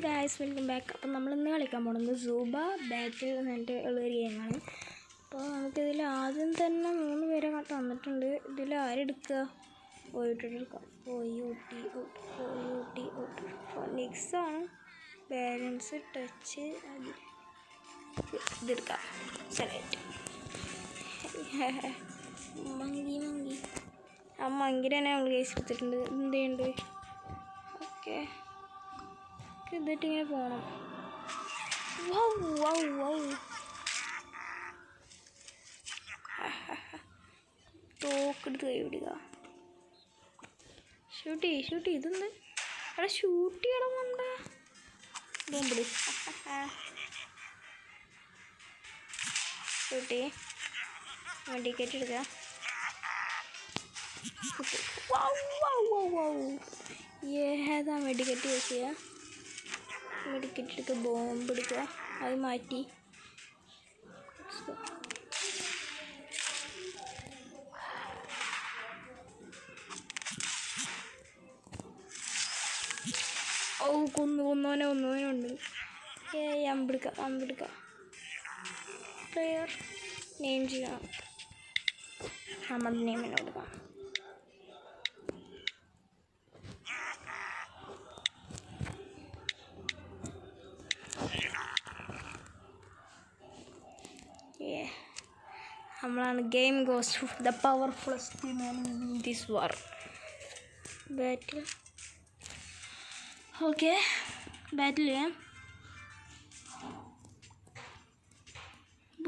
Guys, welcome back. അപ്പം നമ്മളിന്ന് കളിക്കാൻ പോകുന്നത് സൂബ ബാറ്റിൽ എന്നിട്ട് ഉള്ളൊരു ഗെയിമാണ്. അപ്പോൾ നമുക്കിതിൽ ആദ്യം തന്നെ 3 പേരെ തന്നിട്ടുണ്ട്. ഇതിൽ ആരെടുക്കുക? എടുക്കാം. ഫിനിക്സാണ്. ബാലൻസ്, ടച്ച്, ഇതെടുക്കാം. സെലക്ട്. മങ്കി ആ മങ്കിനെ തന്നെ നമ്മൾ കേസ് എടുത്തിട്ടുണ്ട്. എന്തുണ്ട്? ഓക്കെ, എന്നിട്ട് ഇങ്ങനെ പോകണം. തോക്കെടുത്ത് കൈ വിടുക. ഷൂട്ട് ഇതൊന്ന് അവിടെ ഷൂട്ട് ചെയ്യണം. വേണ്ട ബോംബിട്. ഷൂട്ട് ടിക്കറ്റ് എടുക്കുക. ഏതാ മെഡിക്കറ്റ് യൂസ് ചെയ്യുക? മെഡിക്കറ്റ് എടുക്കുക. ബോംബ് എടുക്കുക. അത് മാറ്റി കൊന്നോനുണ്ട്. അമ്പെടുക്കുക. പ്ലെയർ നെയിം ചെയ്യണം. നമ്മുടെ നെയിമിനെ കൊടുക്കാം. നമ്മളാണ് game goes to the powerfullest man in this war battle. Okay, battle ചെയ്യാം. ഈ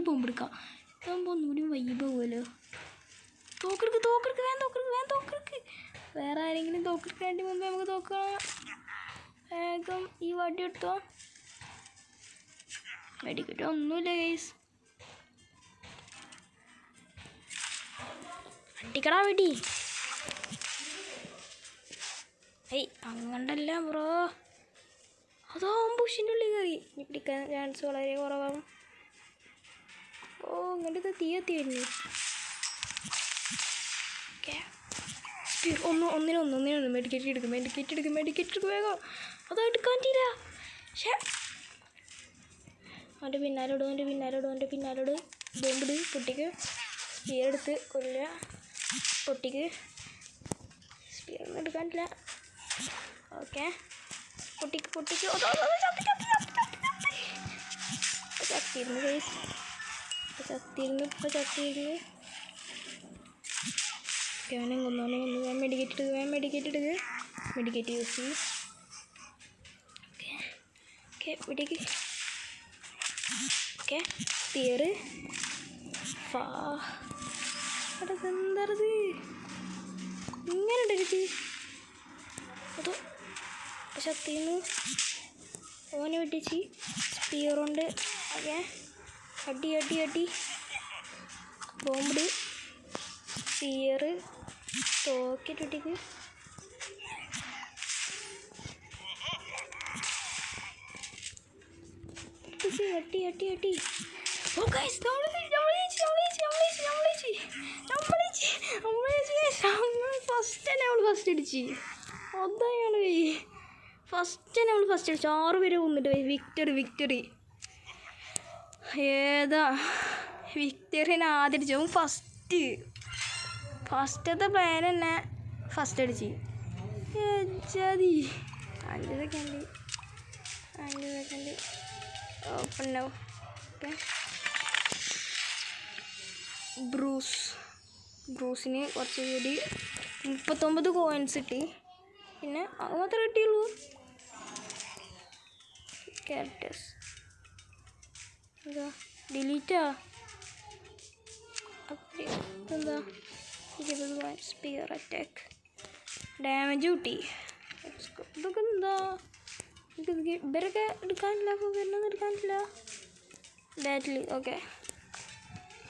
ബോംബ് എടുക്കാം. ഇതാകുമ്പോൾ ഒന്നുകൂടി വൈബാവുമല്ലോ. തോക്കെടുക്ക്. വേറെ ആരെങ്കിലും തോക്കെടുക്കാണ്ടി മുമ്പേ നമുക്ക് തോക്കണം. വേഗം ഈ വടി എടുത്തോ. മെഡിക്കറ്റ് ഒന്നുമില്ല ഗൈസ്. അടിക്കടാ വെടി. അങ്ങണ്ടല്ല ബ്രോ, അതോ ബുഷിൻ്റെ ഉള്ളിൽ കയറി. ഇനി പിടിക്കാൻ ചാൻസ് വളരെ കുറവാണ്. ഇങ്ങോട്ട് തീ വരുന്നു. ഒന്നിനൊന്ന് മെഡിക്കറ്റ് എടുക്കും വേഗം. അതോ എടുക്കാൻ തീര. പക്ഷേ അവൻ്റെ പിന്നാലോട് ബോംബിട്. പൊട്ടിക്ക്. സ്പിയർ എടുത്ത് കൊല്ലുക. പൊട്ടിക്ക്. സ്പിയറൊന്നും എടുക്കാനില്ല. ഓക്കെ, പൊട്ടിക്ക്. ചത്തിരുന്നു ഗൈസ്. അവനെ കൊന്നു. മെഡിക്കറ്റ് യൂസ് ചെയ്യും. Okay, spear. അതെന്താണത് ഇങ്ങനെ ഉണ്ടെനിക്ക്. അതോ ശക്തിന്ന് ഓനെ വെട്ടിച്ച് സ്പിയർ കൊണ്ട്. ഓക്കെ, അടി. ബോംബിട്. സ്പിയർ തോക്കിട്ടിക്ക്. അടി. ഓ ഗൈസ്, ഫസ്റ്റ് അടിച്ച്. അതാണ് ഫസ്റ്റ് 6 പേര് കൊന്നിട്ട് വിക്ടറി. ഏതാ വിക്ടറിനെ ആദരിച്ചു. ഫസ്റ്റത്തെ പ്ലെയർ തന്നെ ഫസ്റ്റ് അടിച്ച്. 5 സെക്കൻഡ് ഓപ്പൺ ആവും. ഓക്കെ, ബ്രൂസിന് കുറച്ച് കൂടി 39 കോയിൻസ് കിട്ടി. പിന്നെ അത് മാത്രമേ കിട്ടിയുള്ളൂ. ക്യാരക്ടേഴ്സ് എന്താ ഡിലീറ്റാ? എന്താ 20 സ്പിയർ അറ്റാക്ക് ഡാമേജ് കിട്ടി. ഇതൊക്കെ എന്താ? ഇവരൊക്കെ എടുക്കാനില്ല. ബാറ്റിൽ. ഓക്കെ,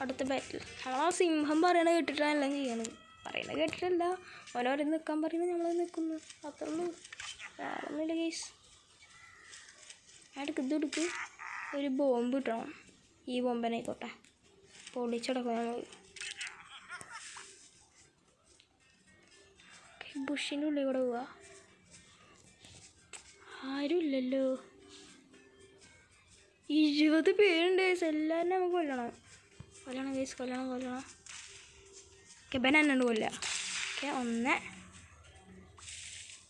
അടുത്ത ബാറ്റിൽ. ഞങ്ങൾ ആ സിംഹം പറയണത് കേട്ടിട്ടാണ് എല്ലാം ചെയ്യണത്. പറയുന്നത് കേട്ടിട്ടല്ല, ഓരോരോ നിൽക്കാൻ പറയുന്നത് ഞങ്ങൾ നിൽക്കുന്നു. അത്രേ ഉള്ളൂ, വേറെ ഒന്നുമില്ല ഗൈസ്. ഇതെടുക്ക്. ഒരു ബോംബ് കിട്ടണം. ഈ ബോംബനായിക്കോട്ടെ. പൊളിച്ചടക്കും ഞങ്ങൾ. ബുഷിൻ്റെ ഉള്ളിൽ കൂടെ പോവുക. ആരുമില്ലല്ലോ. 20 പേരുണ്ട് ഗൈസ്. എല്ലാവരും നമുക്ക് കൊല്ലണം ഗൈസ്. കൊല്ലണം. ഓക്കെ ബനാന കൊല്ല. ഓക്കെ 1.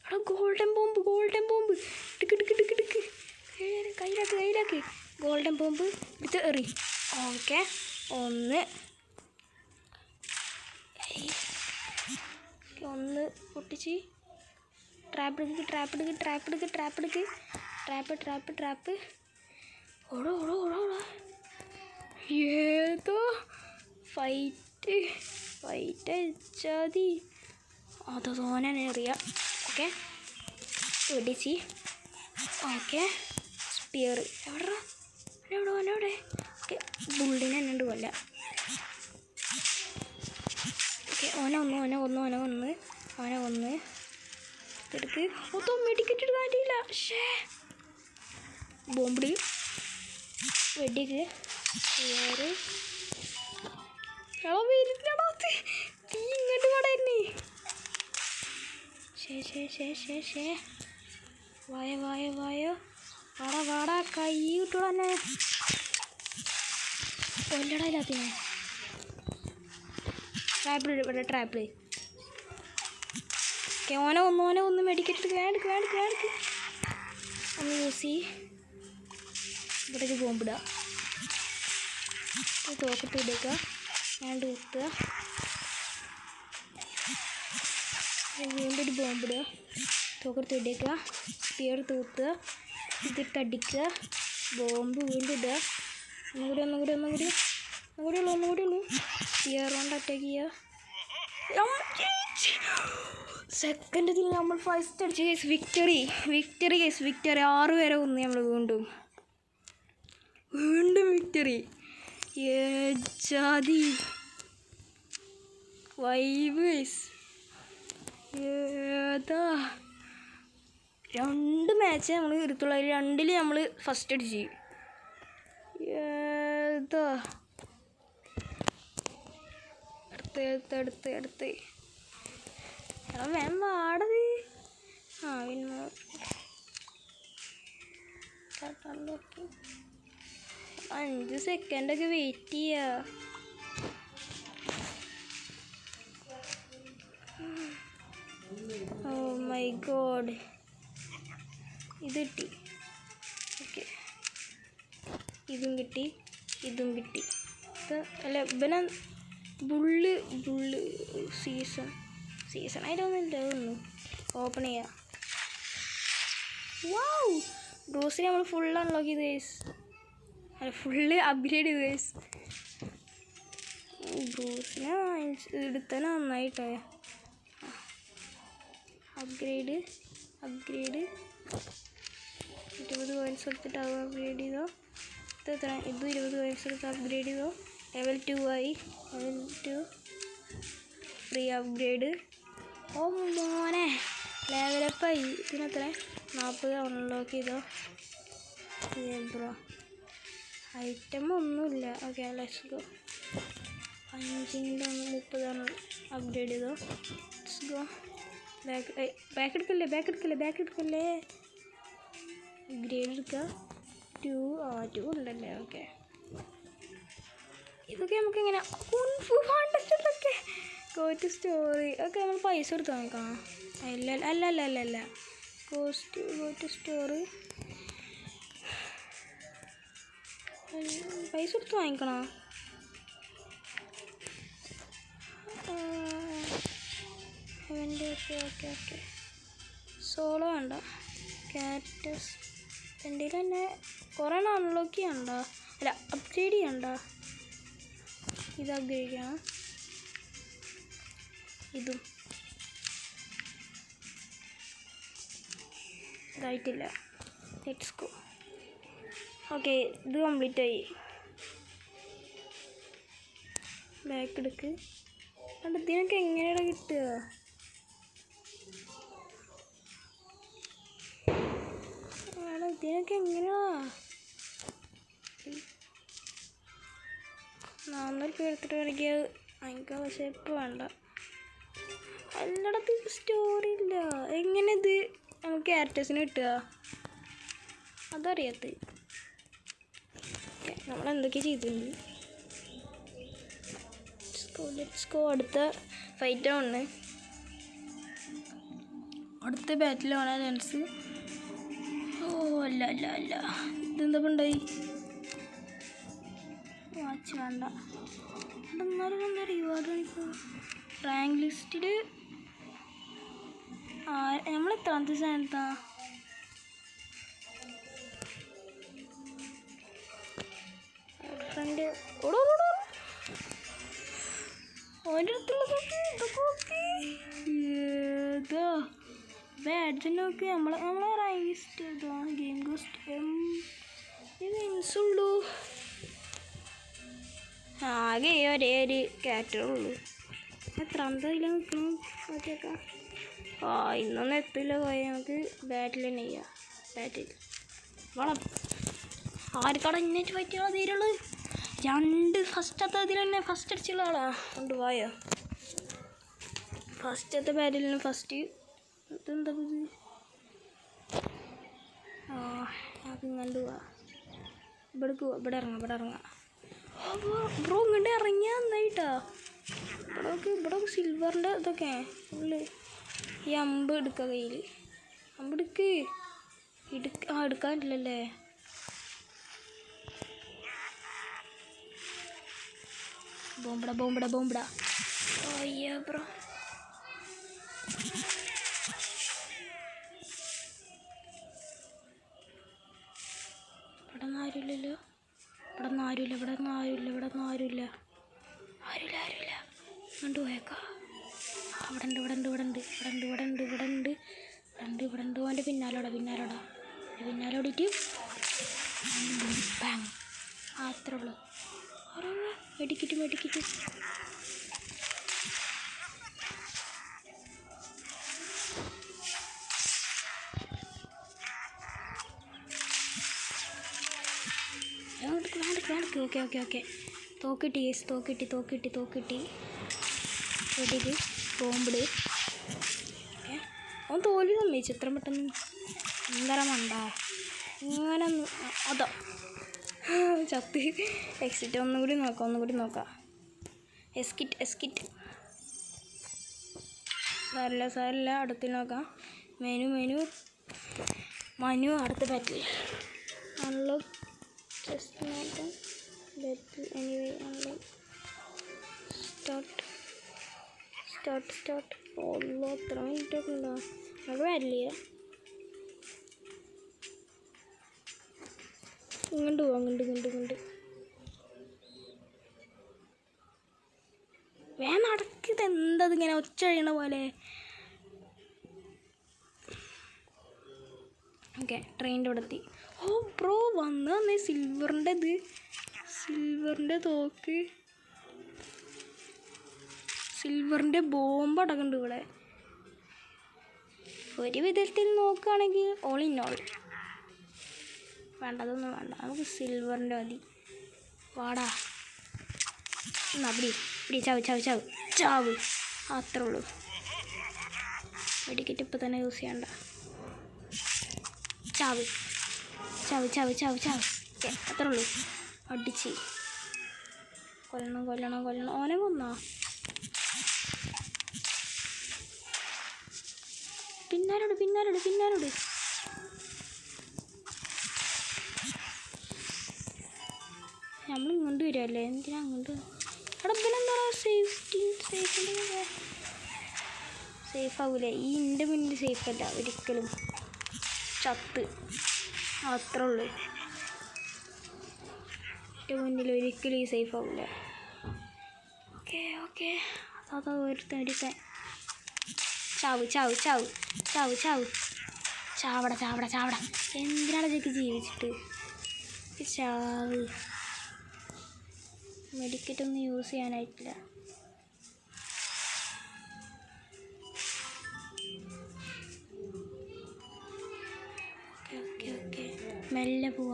എടാ ഗോൾഡൻ ബോംബ് ടിക്ക് കയ്യിലാക്ക്. ഗോൾഡൻ ബോംബ് എടുത്ത് എറി. ഓക്കെ 1 പൊട്ടിച്ച്. ട്രാപ്പ് ഓടോ. ഏതോ ഫൈറ്റ് അയച്ചാതി അത് തോനെ എറിയാം. ഓക്കെ പൊടിച്ച്. ഓക്കെ സ്പിയർ എവിടെ. ഓക്കെ ബുള്ളിനെ എന്നുണ്ട് കൊല്ല. ഓക്കെ ഓനെ ഒന്ന് എടുക്ക്. മൊത്തം മെഡിക്കറ്റ് എടുക്കാനില്ല. ബോംബിടി വെടിക്ക് വേറെ തീ ഇങ്ങോട്ട് കടന്നെ. വായോ വാടാ കൈ കിട്ടൂടന്നെ. കൊല്ലട ഇല്ലാത്തിനെ. ട്രാപ്പിൾ ഓക്കെ ഓനെ ഒന്ന് മെഡിക്കറ്റ് വേണ്ടക്ക് ഒന്ന് യൂസ് ചെയ്യ്. ഇവിടെ ബോംബിടുക. തോക്കത്ത് ഇടേക്കുക. വേണ്ട കുത്തുക. വീണ്ടും ഒരു ബോംബിടുക. തോക്കത്ത് ഇടേക്കുക. സ്പിയർ തൂത്തുക. ഇതിട്ടടിക്കുക. ബോംബ് വീണ്ടും ഇടുക. ഒന്നുകൂടി ഉള്ളൂ. സ്പിയർ കൊണ്ട് അറ്റാക്ക് ചെയ്യുക. സെക്കൻഡിൽ നമ്മൾ ഫസ്റ്റ് അടിച്ച കേസ് വിക്ടറി 6 പേരെ കൊന്നു നമ്മൾ. വീണ്ടും വിക്ടറി. ജാതി വൈബ്. ഏതാ 2 മാച്ച് നമ്മൾ എടുത്തുള്ള 2ൽ നമ്മൾ ഫസ്റ്റ് അടിച്ച്. ഏതാ അടുത്ത് വേം വാടത്. 5 സെക്കൻഡൊക്കെ വെയിറ്റ് ചെയ്യുക. ഓ മൈ ഗോഡ് ഇത് കിട്ടി. ഓക്കെ ഇതും കിട്ടി. അല്ല ഇവനെ ബുള്ള് സീസൺ ആയിട്ടൊന്നുമില്ല. ഒന്ന് ഓപ്പൺ ചെയ്യാം. വാവ് ബ്രൂസിനെ നമ്മൾ ഫുൾ അൺലോക്ക് ചെയ്ത് ഗൈസ്. ഫുള്ള് അപ്ഗ്രേഡ് ചെയ്ത് ഗൈസ്. ബ്രൂസിനെ എടുത്താൽ നന്നായിട്ടോ. അപ്ഗ്രേഡ് 20 കോയിൻസ് എടുത്തിട്ട് അത് അപ്ഗ്രേഡ് ചെയ്തോ. ഇത് 20 കോയിൻസ് എടുത്ത് അപ്ഗ്രേഡ് ചെയ്തോ. ലെവൽ 2 ആയി. Level 2 free upgrade. ഓ മോനെ ലെവലപ്പായി. ഇതിനെത്ര 40 അൺലോക്ക് ചെയ്തോ. ബ്രോ ഐറ്റം ഒന്നുമില്ല. Okay let's go. 5ൻ്റെ 30 അപ്ഗ്രേഡ് ചെയ്തോ. Let's go. ബാക്ക് എടുക്കല്ലേ. അപ്ഗ്രേഡ് എടുക്കുക. 2 ഉണ്ടല്ലേ. ഓക്കെ ഇതൊക്കെ നമുക്കിങ്ങനെ ഇതൊക്കെ ഗോ ടു സ്റ്റോറി. ഓക്കെ നമ്മൾ പൈസ കൊടുത്ത് നോക്കാം. അല്ല ഗോ ടു സ്റ്റോറി. പൈസ കൊടുത്ത് വാങ്ങിക്കണോ? ഓക്കെ സോളോ വേണ്ട. കാറ്റസ് എൻ്റെ തന്നെ കുറേ അൺലോക്ക് ചെയ്യണ്ട. അല്ല അപ്ഗ്രേഡ് ചെയ്യണ്ട. ഇത് അപ്ഗ്രേഡ് ചെയ്യണം. ഇതും ഇതായിട്ടില്ല. Let's go. ഓക്കെ ഇത് കംപ്ലീറ്റ് ആയി. ബാക്ക് എടുക്ക്. അത് ഇതിനൊക്കെ എങ്ങനെയാണ് കിട്ടുക? ഇതിനൊക്കെ എങ്ങനെയാ? 400 രൂപ എടുത്തിട്ട് കളിക്കുക വാങ്ങിക്കാം. പക്ഷേ ഇപ്പോൾ വേണ്ട. എല്ലായിടത്തും സ്റ്റോറി ഇല്ല. എങ്ങനെ ഇത് നമുക്ക് ക്യാരക്ടേഴ്സിന് കിട്ടുക? അതറിയാത്ത നമ്മളെന്തൊക്കെ ചെയ്തിട്ടുണ്ട്. Let's go. അടുത്ത ഫൈറ്റാണ്, അടുത്ത ബാറ്റിലാണ് ചാൻസ്. ഓ അല്ല അല്ല അല്ല, ഇതെന്താ ഉണ്ടായി? വാച്ച് വേണ്ട. എന്നാലും എന്താ റിവാർഡ് കാണിക്കുക? റാങ്ക് ലിസ്റ്റിൽ നമ്മൾ എത്രാമത്തെ സ്ഥാനത്താ? ഫ്രണ്ട് ഓൻ്റെ അടുത്തുള്ള ബാഡ്ജ് നോക്കി നമ്മളെ റാങ്ക് ലിസ്റ്റ് ഏതാ? ഗെയിം കോസ്റ്റ് വിൻസുള്ളൂ. ആകെ ഒരേ ഒരു ക്യാരക്ടറുള്ളൂ. എത്രാമത്തെ ഇതിൽ നിൽക്കണം നോക്കിയേക്കാം. ഇന്നൊന്നും എത്തില്ല. പോയി നമുക്ക് ബാറ്റിൽ തന്നെ ചെയ്യാം. ബാറ്റിൽ വളം ആർക്കട ഇന്നേറ്റ് പറ്റിയാൽ തീരുള്ളൂ. ഫസ്റ്റത്തെ ഇതിൽ തന്നെ ഫസ്റ്റ് അടിച്ചുള്ള ആളാ കൊണ്ടുപോയോ. ഫസ്റ്റത്തെ ബാറ്റിൽ തന്നെ ഫസ്റ്റ്. ഇതെന്താ ഇത്? അത് കണ്ടു പോവാ. ഇവിടെ ഇറങ്ങാം. ബ്രോ ഇങ്ങോട്ട് ഇറങ്ങിയാൽ നന്നായിട്ടാ. ഇവിടെ സിൽവറിൻ്റെ ഇതൊക്കെ ഉള്ളു. ഈ അമ്പ് എടുക്കുക കയ്യിൽ. അമ്പ് എടുക്കാനില്ലല്ലേ. ബോംബിട. അയ്യോ ബ്രോ, ഇവിടെ ആരുമില്ലല്ലോ. ആരുമില്ല. കണ്ടുപോയേക്കാം. ഇവിടെ ഉണ്ട്. അവൻ്റെ പിന്നാലെ ഓടിയിട്ട് ബാങ്. അത്രേ ഉള്ളൂ. മെഡിക്കിറ്റ്. ഓക്കെ. തോക്കിട്ടി. വെടിക്ക് ബോംബിട്. അവൻ തോൽവി സമ്മതിച്ചു. എത്ര പെട്ടെന്ന് എന്തര മണ്ട ഇങ്ങനെ. അതാ ചത്ത്. എക്സിറ്റ് ഒന്നും കൂടി നോക്കാം. എസ്കിറ്റ് സാരല്ല. അടുത്ത് നോക്കാം. മനു അടുത്ത ബാറ്റിൽ അൺലോക്ക്. ജസ്റ്റ് നോക്കാം. ബാറ്റിൽ എനിവേ അൺലോക്ക്. സ്റ്റാർട്ട്. എത്ര മിനിറ്റൊക്കെ ഉണ്ടോ? അത് വരില്ലേ? ഇങ്ങോട്ട് വേഗം നടക്കിത്. എന്തത് ഇങ്ങനെ ഒച്ച കഴിയണ പോലെ? ഓക്കെ, ട്രെയിനിൻ്റെ അവിടെ എത്തി. ബ്രോ വന്നേ സിൽവറിൻ്റെ തോക്ക്. സിൽവറിൻ്റെ ബോംബ് അടക്കമുണ്ട് ഇവിടെ. ഒരു വിധത്തിൽ നോക്കുകയാണെങ്കിൽ ഓൾ ഇൻ ഓൾ. അതൊന്നും വേണ്ട. നമുക്ക് സിൽവറിൻ്റെ മതി. വാടാ പിടി. ചാവ്. അത്രേ ഉള്ളൂ. മെഡിക്കറ്റ് ഇപ്പം തന്നെ യൂസ് ചെയ്യണ്ട. ചാവ്. അത്രേ ഉള്ളൂ. അടിച്ച് കൊല്ലണം. ഓനെ കൊന്നോ? പിന്നാലോട്. നമ്മൾ ഇങ്ങോട്ട് വരുമല്ലേ? എന്തിനാ അങ്ങോട്ട്? പിന്നെന്താ സേഫ് ആവൂലേ? ഈ എൻ്റെ മുന്നിൽ സേഫ് അല്ല ഒരിക്കലും. ചത്ത്. അത്രേ ഉള്ളൂ. എൻ്റെ മുന്നിൽ ഒരിക്കലും ഈ സേഫ് ആവൂല. ഓക്കെ. അതാ ഒരുത്തൻ. ചാവ്. ചാവട. എന്തിനാണ് ഇതൊക്കെ ജീവിച്ചിട്ട്? ചാവ്. മെഡിക്കറ്റൊന്നും യൂസ് ചെയ്യാനായിട്ടില്ല. ഓക്കെ. മെല്ലെ പോവാ.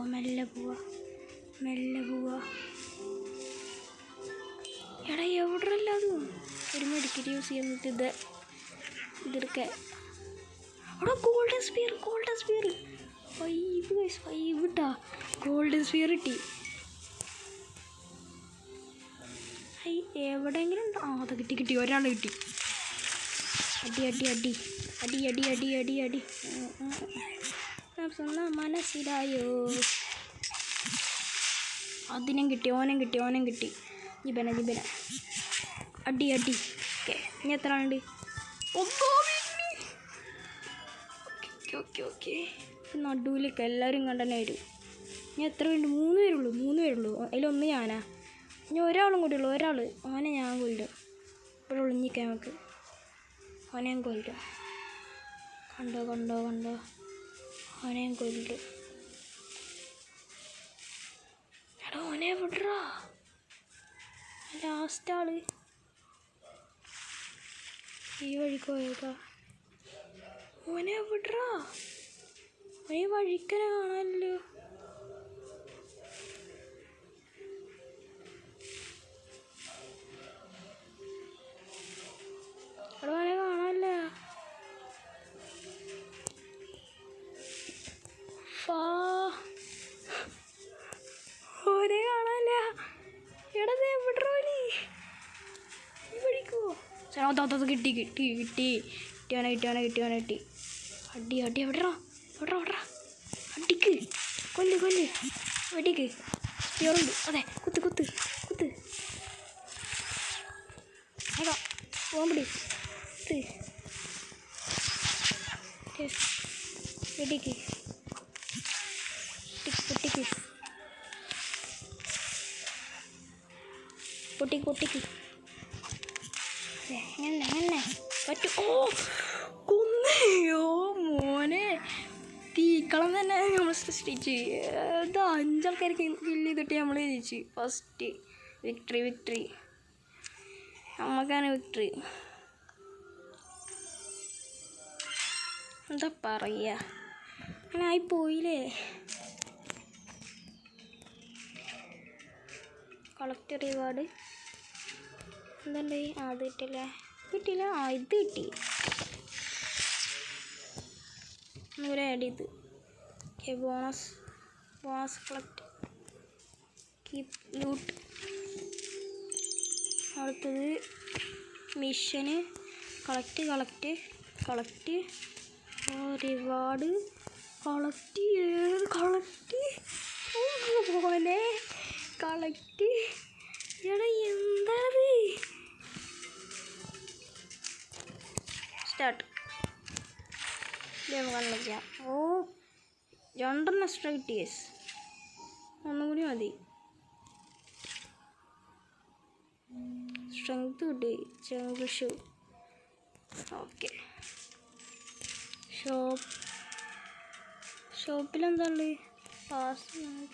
എടാ എവിടെയല്ല അതും ഒരു മെഡിക്കറ്റ് യൂസ് ചെയ്യുന്നിട്ട് ഇതെടുക്കാൻ. അവിടെ ഗോൾഡൻ സ്പിയർ. 5 കിട്ടാ. ഗോൾഡൻ സ്ഫിയർ കിട്ടി. എവിടെയെങ്കിലും ഉണ്ടോ? അത് കിട്ടി. ഒരാൾ കിട്ടി. അടി. മനസ്സിലായോ? അതിനും കിട്ടി. ഓനും കിട്ടി. ജിബന അടി. ഓക്കെ, ഇനി എത്ര ആളുണ്ട്? ഓക്കെ. നടുവിലേക്ക് എല്ലാവരും കണ്ടന്നെ വരും. ഇനി എത്ര പേരുണ്ട്? 3 പേരുള്ളൂ. അതിലൊന്ന് ഞാനാ. ഇനി ഒരാളും കൂടി ഉള്ളു. ഓനെ ഞാൻ കൊല്ലും. ഇവിടെ ഒളിഞ്ഞിക്കാൻ നമുക്ക്. ഓനെ ഞാൻ കൊല്ലും. കണ്ടോ. ഓനെ ഞാൻ കൊല്ലും. എടാ, ഓനെ വിടറാ. ലാസ്റ്റ് ആള് ഈ വഴിക്ക് പോയേക്കാ. ഓനെ വിടറാ. ഈ വഴിക്കനെ കാണാനല്ലോ. ഓനെ കാണാനല്ല. ഓനെ കാണാനല്ല. എടാ, വിടറോ നീ. ഈ വഴിക്കോ. കിട്ടി. അടി. വിടറാ. അടിക്ക്. കൊല്ല്. വെടിക്ക്. സ്പിയറുണ്ട്. അതെ, കുത്ത്. എടാ, പോകാൻ വെടിക്ക്. പൊട്ടിക്ക്. എങ്ങനെ പറ്റും? കൊന്നയോ മോനെ. തീക്കളം തന്നെ നമ്മൾ സൃഷ്ടിച്ച്. 5 ആൾക്കാർക്ക് കില്ല് ചെയ്തിട്ട് നമ്മൾ ജയിച്ചു. First victory. നമുക്കാണ് വിക്ടറി. എന്താ പറയുക, അങ്ങനെ ആയിപ്പോയില്ലേ. കളക്ട് റിവാർഡ് എന്തുണ്ട്? അത് കിട്ടില്ല. ഇത് കിട്ടി. ഒന്നുകൂടെ ആഡ് ചെയ്ത്. Bonus collect. Keep loot. അടുത്തത് മിഷന്. കളക്ട്. Reward collect. പോലെ കളക്ട്. എടാ, എന്താത്? സ്റ്റാർട്ട്. കളിക്കാം. 2 എക്സ്ട്രാ കിട്ടി. ഒന്നും കൂടി മതി. സ്ട്രെങ്ത് കിട്ടി. Jungle shoe. ഓക്കെ. ഷോപ്പിലെന്താ?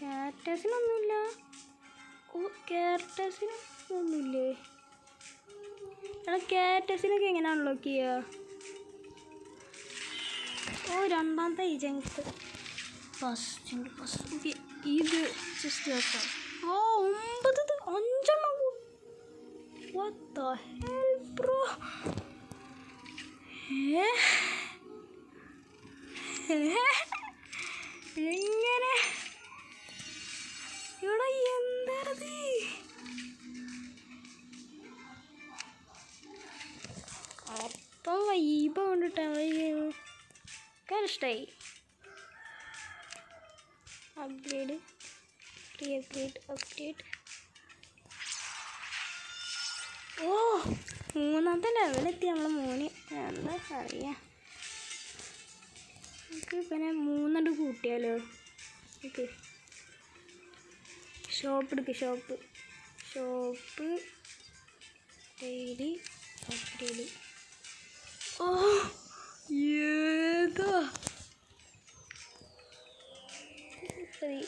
ക്യാരക്ടേഴ്സിനൊന്നുമില്ല. ക്യാരക്ടേഴ്സിനൊന്നുമില്ലേ? എടാ, ക്യാരക്ടേഴ്സിനൊക്കെ എങ്ങനെ അൺലോക്ക് ചെയ്യുക? രണ്ടാമത്തെ ഏജൻറ്റ് ഫസ്റ്റ്. ഇത് ജസ്റ്റ് വെക്കാം. 9 5 What the hell, bro? എങ്ങനെ? ഇവിടെ എന്താണത്? അപ്പം വൈബ കൊണ്ടിട്ടാണ് ഇഷ്ടമായി. അപ്ഗ്രേഡ്. മൂന്നാമത്തെ ലെവലെത്തി നമ്മളെ മോന്. എന്താ പറയാ, നമുക്ക് പിന്നെ 3 കൂട്ടിയാലോ. Shop daily upgrade. ഏതാ ഫ്രീ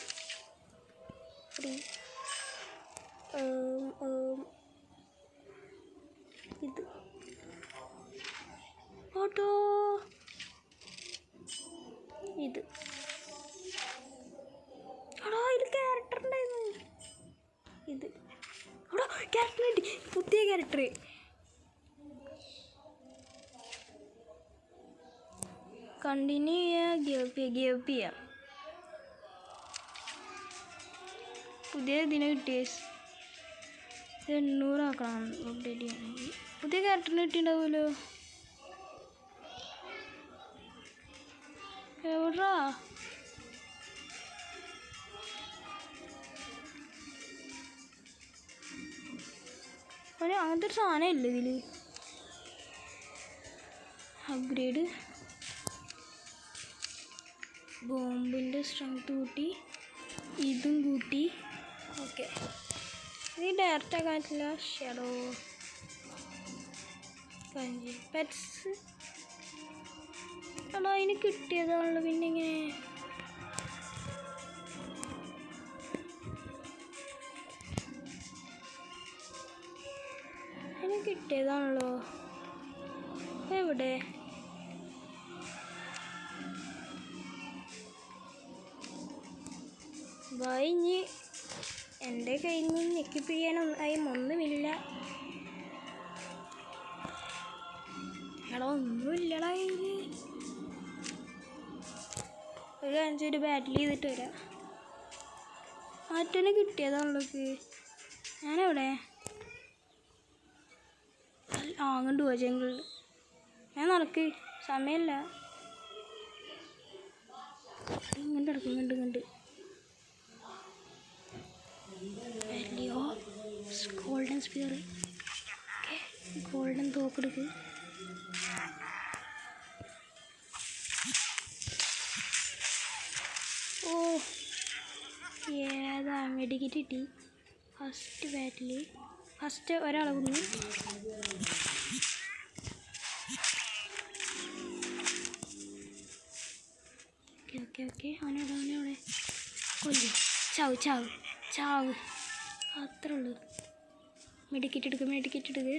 ഇത് ഓട്ടോ. ഇത് ഇതിൽ ക്യാരക്ടർ ഉണ്ടായിരുന്നു. ഇത് ക്യാരക്ടർ കിട്ടി. പുതിയ ക്യാരക്ടർ. കണ്ടിന്യൂ ചെയ്യാം. ഗിവ് ചെയ്യാം. പുതിയ ഇതിനെ കിട്ടിയ 800 ആക്കണം അപ്ഡേറ്റ് ചെയ്യണമെങ്കിൽ. പുതിയ ക്യാരക്ടറിന് കിട്ടിയിട്ടുണ്ടാവുമല്ലോ. എവിടാ അങ്ങനത്തെ ഒരു സാധനം ഇല്ല ഇതിൽ. അപ്ഗ്രേഡ് ബോംബിൻ്റെ സ്ട്രെങ്ത് കൂട്ടി, ഇതും കൂട്ടി. ഓക്കെ, ഇത് ഡയറക്റ്റ് ആക്കാൻ പറ്റില്ല. ഷെഡോ പെറ്റ്സ് അതോ അതിന് കിട്ടിയതാണല്ലോ. പിന്നെ ഇങ്ങനെ അതിന് കിട്ടിയതാണല്ലോ. എവിടെ ഇനി എൻ്റെ കയ്യിൽ നിന്ന് ഞെക്കിപ്പിടിയാനൊന്നുമില്ല. എടാ ഒന്നുമില്ലടാ കയ്യിൽ. ഒരു 5 ബാറ്റിൽ ചെയ്തിട്ട് വരാം. മാറ്റന് കിട്ടിയതാണല്ലോ. ഞാനെവിടെ അങ്ങോട്ട് പോവാ ചെങ്കിൾ. ഞാൻ നടക്ക്, സമയമില്ല. ഇങ്ങോട്ട് നടക്കും, ഇങ്ങോട്ട് ഗോൾഡൻ സ്പിയർ. ഓക്കെ, ഗോൾഡൻ തോക്കെടുക്ക്. ഓ ഏതാ മെഡിക്കറ്റ് കിട്ടി. ഫസ്റ്റ് ബാറ്റിൽ ഫസ്റ്റ് ഒരാളെ കൊന്നു. ഓക്കെ അവനവിടെ കൊല്ലു. ചാവ് അത്രേ ഉള്ളൂ. മെഡിക്കറ്റ് എടുക്ക്.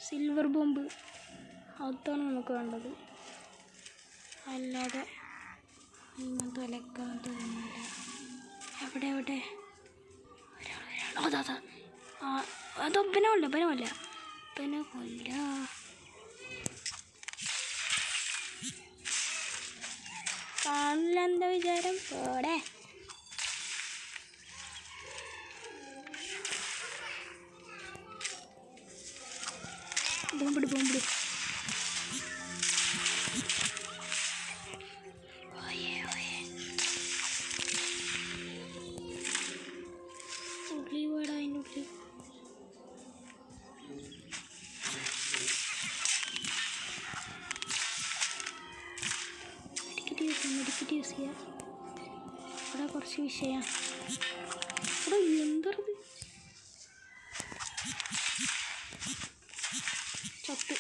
സിൽവർ ബോംബ് അതാണ് നമുക്ക് വേണ്ടത്. അല്ലാതെ തൊലക്കാൻ തോന്നില്ല. എവിടെ അതൊപ്പനല്ല പിന്നെ കൊല്ല. കാണില്ല എന്താ വിചാരം? പോടെ. ബോംബിട് ഉള്ളി പോടാ. അതിനുള്ളിൽ മെഡിക്കറ്റ് യൂസ് ചെയ്യാം. ഇവിടെ കുറച്ച് വിഷയമാണ്. ഇവിടെ എന്തത് ചത്ത്.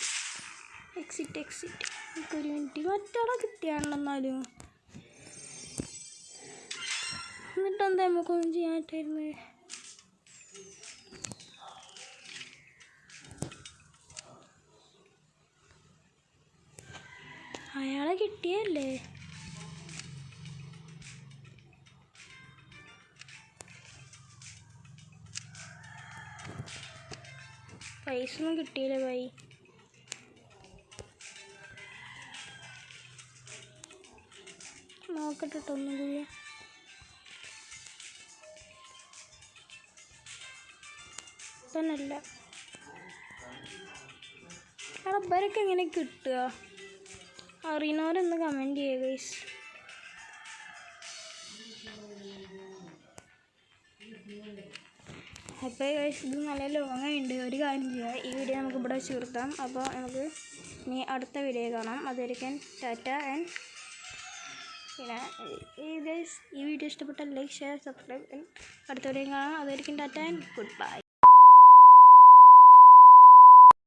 എക്സിറ്റ്. എനിക്കൊരു മിനിറ്റ്. മറ്റാളെ കിട്ടിയാണല്ലോ. എന്നാലും എന്നിട്ടെന്താ നമുക്കൊന്നും ചെയ്യാൻ പറ്റായിരുന്നു? അയാളെ കിട്ടിയല്ലേ. പൈസ ഒന്നും കിട്ടിയില്ല ഭായി. നോക്കട്ടെ ഒന്നും കൂടി. തന്നല്ല റബ്ബരൊക്കെ എങ്ങനെ കിട്ടുക? അറിയുന്നവരൊന്ന് കമൻറ്റ് ചെയ്യുക ഗൈസ്. അപ്പോൾ ഗൈസ് ഇത് നല്ല ലോങ്ങായിട്ടുണ്ട്. ഒരു കാര്യം ചെയ്യുക, ഈ വീഡിയോ നമുക്ക് ഇവിടെ വെച്ച് നിർത്താം. അപ്പോൾ നമുക്ക് ഇനി അടുത്ത വീഡിയോ കാണാം. അതുവരെയ്ക്കും ടാറ്റ ആൻഡ് പിന്നെ ഈ വീഡിയോ ഇഷ്ടപ്പെട്ടാൽ ലൈക്ക്, ഷെയർ, സബ്സ്ക്രൈബ്. അടുത്ത വീഡിയോ കാണാം. അതുവരെയ്ക്കും ടാറ്റ ആൻഡ് ഗുഡ് ബൈ.